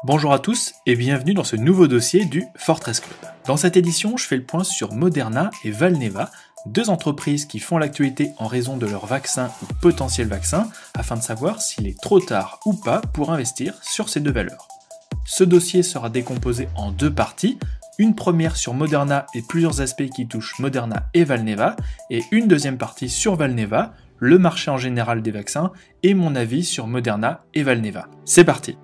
Bonjour à tous et bienvenue dans ce nouveau dossier du Fortress Club. Dans cette édition, je fais le point sur Moderna et Valneva, deux entreprises qui font l'actualité en raison de leur vaccin ou potentiel vaccin, afin de savoir s'il est trop tard ou pas pour investir sur ces deux valeurs. Ce dossier sera décomposé en deux parties, une première sur Moderna et plusieurs aspects qui touchent Moderna et Valneva, et une deuxième partie sur Valneva, le marché en général des vaccins et mon avis sur Moderna et Valneva. C'est parti!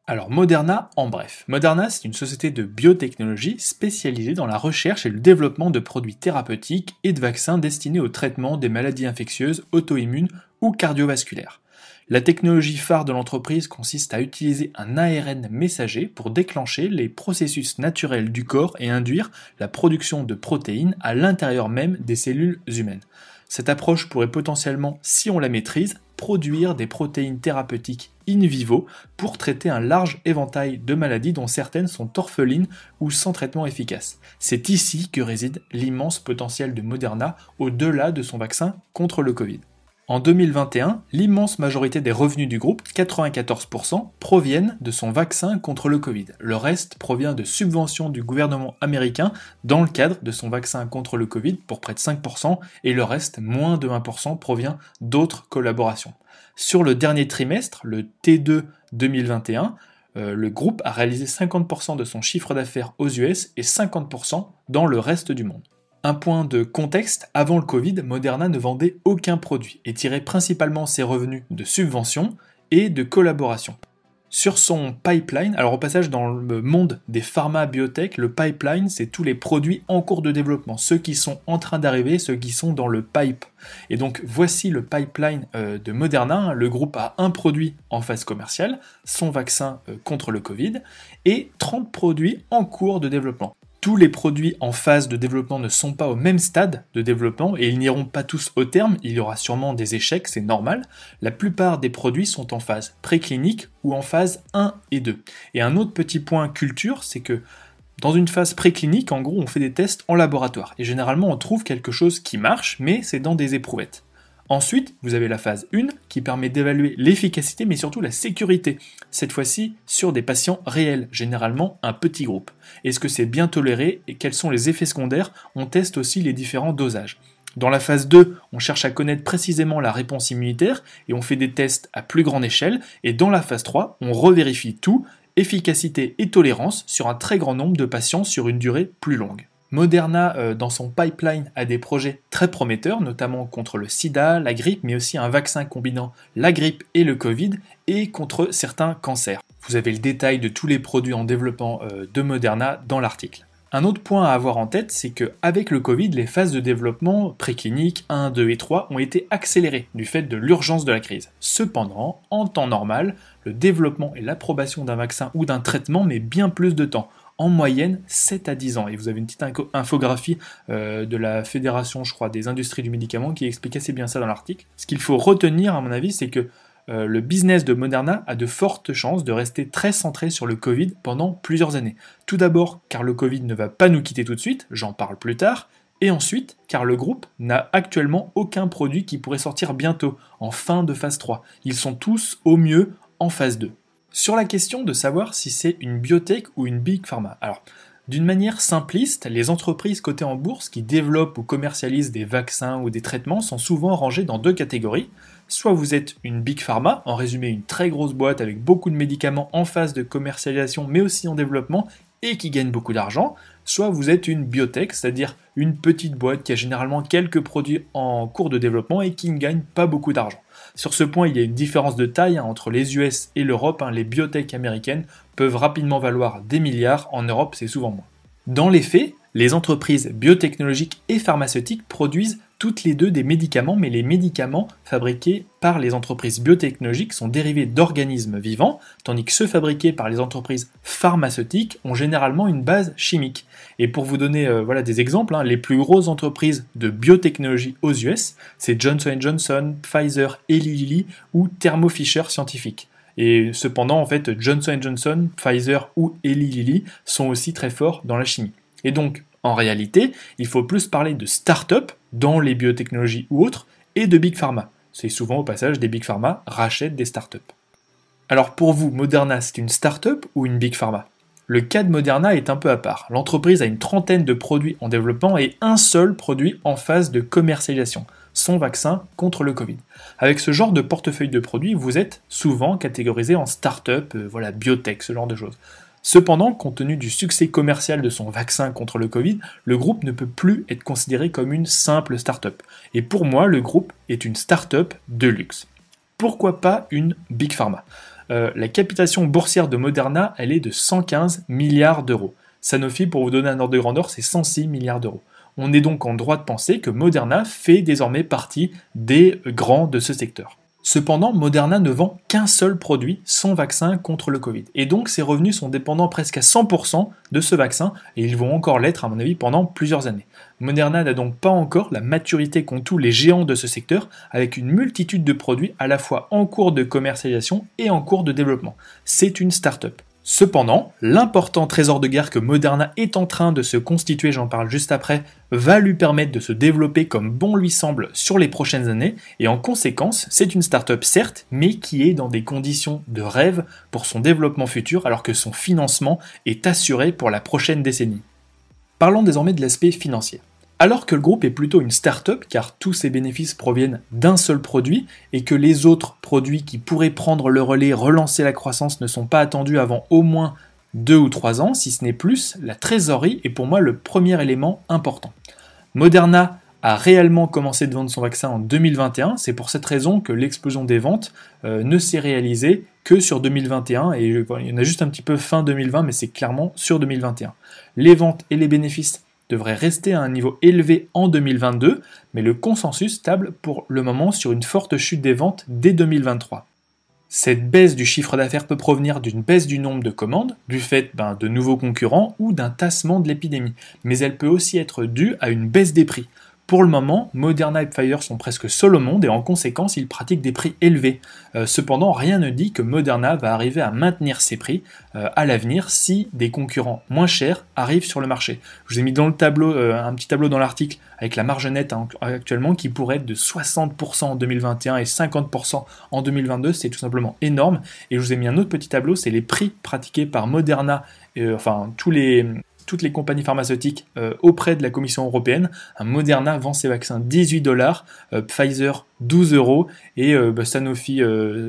Alors Moderna en bref. Moderna, c'est une société de biotechnologie spécialisée dans la recherche et le développement de produits thérapeutiques et de vaccins destinés au traitement des maladies infectieuses, auto-immunes ou cardiovasculaires. La technologie phare de l'entreprise consiste à utiliser un ARN messager pour déclencher les processus naturels du corps et induire la production de protéines à l'intérieur même des cellules humaines. Cette approche pourrait potentiellement, si on la maîtrise, produire des protéines thérapeutiques in vivo pour traiter un large éventail de maladies dont certaines sont orphelines ou sans traitement efficace. C'est ici que réside l'immense potentiel de Moderna au-delà de son vaccin contre le Covid. En 2021, l'immense majorité des revenus du groupe, 94%, proviennent de son vaccin contre le Covid. Le reste provient de subventions du gouvernement américain dans le cadre de son vaccin contre le Covid pour près de 5%, et le reste, moins de 1%, provient d'autres collaborations. Sur le dernier trimestre, le T2 2021, le groupe a réalisé 50% de son chiffre d'affaires aux US et 50% dans le reste du monde. Un point de contexte, avant le Covid, Moderna ne vendait aucun produit et tirait principalement ses revenus de subventions et de collaborations. Sur son pipeline, alors au passage dans le monde des pharma biotech, le pipeline c'est tous les produits en cours de développement, ceux qui sont en train d'arriver, ceux qui sont dans le pipe. Et donc voici le pipeline de Moderna, le groupe a un produit en phase commerciale, son vaccin contre le Covid, et 30 produits en cours de développement. Tous les produits en phase de développement ne sont pas au même stade de développement et ils n'iront pas tous au terme, il y aura sûrement des échecs, c'est normal. La plupart des produits sont en phase préclinique ou en phase 1 et 2. Et un autre petit point culture, c'est que dans une phase préclinique, en gros, on fait des tests en laboratoire. Et généralement, on trouve quelque chose qui marche, mais c'est dans des éprouvettes. Ensuite, vous avez la phase 1 qui permet d'évaluer l'efficacité mais surtout la sécurité, cette fois-ci sur des patients réels, généralement un petit groupe. Est-ce que c'est bien toléré et quels sont les effets secondaires? On teste aussi les différents dosages. Dans la phase 2, on cherche à connaître précisément la réponse immunitaire et on fait des tests à plus grande échelle. Et dans la phase 3, on revérifie tout, efficacité et tolérance sur un très grand nombre de patients sur une durée plus longue. Moderna, dans son pipeline, a des projets très prometteurs, notamment contre le sida, la grippe, mais aussi un vaccin combinant la grippe et le Covid, et contre certains cancers. Vous avez le détail de tous les produits en développement de Moderna dans l'article. Un autre point à avoir en tête, c'est qu'avec le Covid, les phases de développement précliniques 1, 2 et 3 ont été accélérées du fait de l'urgence de la crise. Cependant, en temps normal, le développement et l'approbation d'un vaccin ou d'un traitement met bien plus de temps. En moyenne 7 à 10 ans. Et vous avez une petite infographie de la Fédération, je crois, des industries du médicament qui explique assez bien ça dans l'article. Ce qu'il faut retenir, à mon avis, c'est que le business de Moderna a de fortes chances de rester très centré sur le Covid pendant plusieurs années. Tout d'abord, car le Covid ne va pas nous quitter tout de suite, j'en parle plus tard, et ensuite, car le groupe n'a actuellement aucun produit qui pourrait sortir bientôt, en fin de phase 3. Ils sont tous, au mieux, en phase 2. Sur la question de savoir si c'est une biotech ou une big pharma. Alors, d'une manière simpliste, les entreprises cotées en bourse qui développent ou commercialisent des vaccins ou des traitements sont souvent rangées dans deux catégories. Soit vous êtes une big pharma, en résumé une très grosse boîte avec beaucoup de médicaments en phase de commercialisation mais aussi en développement et qui gagne beaucoup d'argent, soit vous êtes une biotech, c'est-à-dire une petite boîte qui a généralement quelques produits en cours de développement et qui ne gagne pas beaucoup d'argent. Sur ce point, il y a une différence de taille entre les US et l'Europe. Les biotech américaines peuvent rapidement valoir des milliards, en Europe c'est souvent moins. Dans les faits, les entreprises biotechnologiques et pharmaceutiques produisent toutes les deux des médicaments, mais les médicaments fabriqués par les entreprises biotechnologiques sont dérivés d'organismes vivants, tandis que ceux fabriqués par les entreprises pharmaceutiques ont généralement une base chimique. Et pour vous donner des exemples, les plus grosses entreprises de biotechnologie aux US, c'est Johnson & Johnson, Pfizer, Eli Lilly ou Thermo Fisher Scientific. Et cependant, en fait, Johnson & Johnson, Pfizer ou Eli Lilly sont aussi très forts dans la chimie. Et donc, en réalité, il faut plus parler de start-up dans les biotechnologies ou autres et de big pharma. C'est souvent au passage des big pharma rachètent des start-up. Alors pour vous, Moderna, c'est une start-up ou une big pharma? Le cas de Moderna est un peu à part. L'entreprise a une trentaine de produits en développement et un seul produit en phase de commercialisation, son vaccin contre le Covid. Avec ce genre de portefeuille de produits, vous êtes souvent catégorisé en start-up, biotech, ce genre de choses. Cependant, compte tenu du succès commercial de son vaccin contre le Covid, le groupe ne peut plus être considéré comme une simple start-up. Et pour moi, le groupe est une start-up de luxe. Pourquoi pas une big pharma? La capitalisation boursière de Moderna, elle est de 115 milliards d'euros. Sanofi, pour vous donner un ordre de grandeur, c'est 106 milliards d'euros. On est donc en droit de penser que Moderna fait désormais partie des grands de ce secteur. Cependant, Moderna ne vend qu'un seul produit, son vaccin contre le Covid. Et donc ses revenus sont dépendants presque à 100% de ce vaccin, et ils vont encore l'être à mon avis pendant plusieurs années. Moderna n'a donc pas encore la maturité qu'ont tous les géants de ce secteur, avec une multitude de produits à la fois en cours de commercialisation et en cours de développement. C'est une start-up. Cependant, l'important trésor de guerre que Moderna est en train de se constituer, j'en parle juste après, va lui permettre de se développer comme bon lui semble sur les prochaines années, et en conséquence, c'est une start-up certes, mais qui est dans des conditions de rêve pour son développement futur, alors que son financement est assuré pour la prochaine décennie. Parlons désormais de l'aspect financier. Alors que le groupe est plutôt une start-up, car tous ses bénéfices proviennent d'un seul produit, et que les autres produits qui pourraient prendre le relais, relancer la croissance, ne sont pas attendus avant au moins 2 ou 3 ans, si ce n'est plus, la trésorerie est pour moi le premier élément important. Moderna a réellement commencé de vendre son vaccin en 2021, c'est pour cette raison que l'explosion des ventes ne s'est réalisée que sur 2021, et il y en a juste un petit peu fin 2020, mais c'est clairement sur 2021. Les ventes et les bénéfices devrait rester à un niveau élevé en 2022, mais le consensus table pour le moment sur une forte chute des ventes dès 2023. Cette baisse du chiffre d'affaires peut provenir d'une baisse du nombre de commandes, du fait de nouveaux concurrents ou d'un tassement de l'épidémie, mais elle peut aussi être due à une baisse des prix. Pour le moment, Moderna et Pfizer sont presque seuls au monde et en conséquence, ils pratiquent des prix élevés. Cependant, rien ne dit que Moderna va arriver à maintenir ses prix à l'avenir si des concurrents moins chers arrivent sur le marché. Je vous ai mis dans le tableau un petit tableau dans l'article avec la marge nette actuellement qui pourrait être de 60% en 2021 et 50% en 2022. C'est tout simplement énorme. Et je vous ai mis un autre petit tableau, c'est les prix pratiqués par Moderna, toutes les compagnies pharmaceutiques auprès de la Commission européenne. Moderna vend ses vaccins 18 $, Pfizer 12 € et Sanofi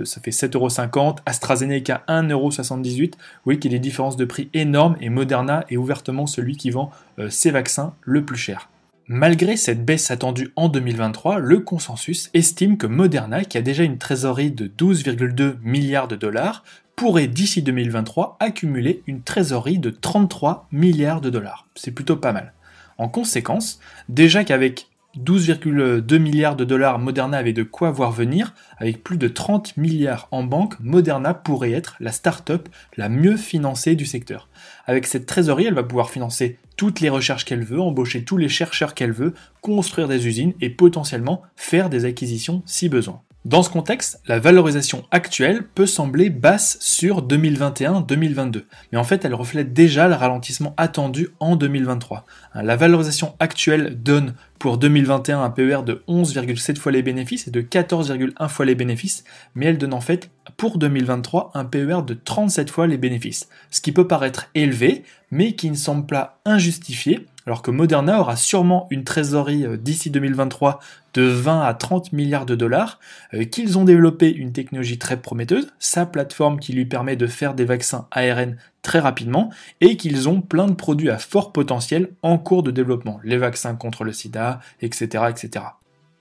ça fait 7,50 €, AstraZeneca 1,78 €. Vous voyez qu'il y a des différences de prix énormes et Moderna est ouvertement celui qui vend ses vaccins le plus cher. Malgré cette baisse attendue en 2023, le consensus estime que Moderna, qui a déjà une trésorerie de 12,2 milliards de dollars, pourrait d'ici 2023 accumuler une trésorerie de 33 milliards de dollars. C'est plutôt pas mal. En conséquence, déjà qu'avec 12,2 milliards de dollars, Moderna avait de quoi voir venir, avec plus de 30 milliards en banque, Moderna pourrait être la start-up la mieux financée du secteur. Avec cette trésorerie, elle va pouvoir financer toutes les recherches qu'elle veut, embaucher tous les chercheurs qu'elle veut, construire des usines et potentiellement faire des acquisitions si besoin. Dans ce contexte, la valorisation actuelle peut sembler basse sur 2021-2022, mais en fait elle reflète déjà le ralentissement attendu en 2023. La valorisation actuelle donne pour 2021 un PER de 11,7 fois les bénéfices et de 14,1 fois les bénéfices, mais elle donne en fait pour 2023 un PER de 37 fois les bénéfices, ce qui peut paraître élevé, mais qui ne semble pas injustifié, alors que Moderna aura sûrement une trésorerie d'ici 2023 de 20 à 30 milliards de dollars, qu'ils ont développé une technologie très prometteuse, sa plateforme qui lui permet de faire des vaccins ARN très rapidement, et qu'ils ont plein de produits à fort potentiel en cours de développement, les vaccins contre le sida, etc. etc.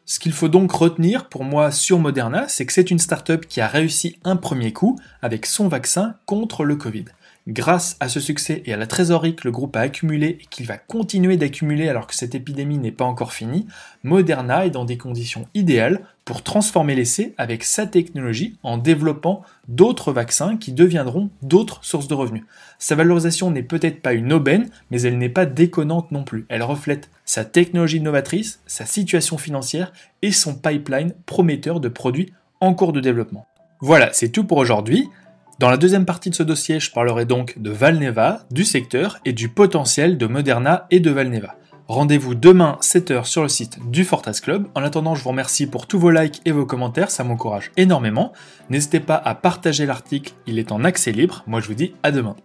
Ce qu'il faut donc retenir pour moi sur Moderna, c'est que c'est une start-up qui a réussi un premier coup avec son vaccin contre le Covid. Grâce à ce succès et à la trésorerie que le groupe a accumulée et qu'il va continuer d'accumuler alors que cette épidémie n'est pas encore finie, Moderna est dans des conditions idéales pour transformer l'essai avec sa technologie en développant d'autres vaccins qui deviendront d'autres sources de revenus. Sa valorisation n'est peut-être pas une aubaine, mais elle n'est pas déconnante non plus. Elle reflète sa technologie novatrice, sa situation financière et son pipeline prometteur de produits en cours de développement. Voilà, c'est tout pour aujourd'hui. Dans la deuxième partie de ce dossier, je parlerai donc de Valneva, du secteur et du potentiel de Moderna et de Valneva. Rendez-vous demain 7h sur le site du Fortas Club. En attendant, je vous remercie pour tous vos likes et vos commentaires, ça m'encourage énormément. N'hésitez pas à partager l'article, il est en accès libre. Moi je vous dis à demain.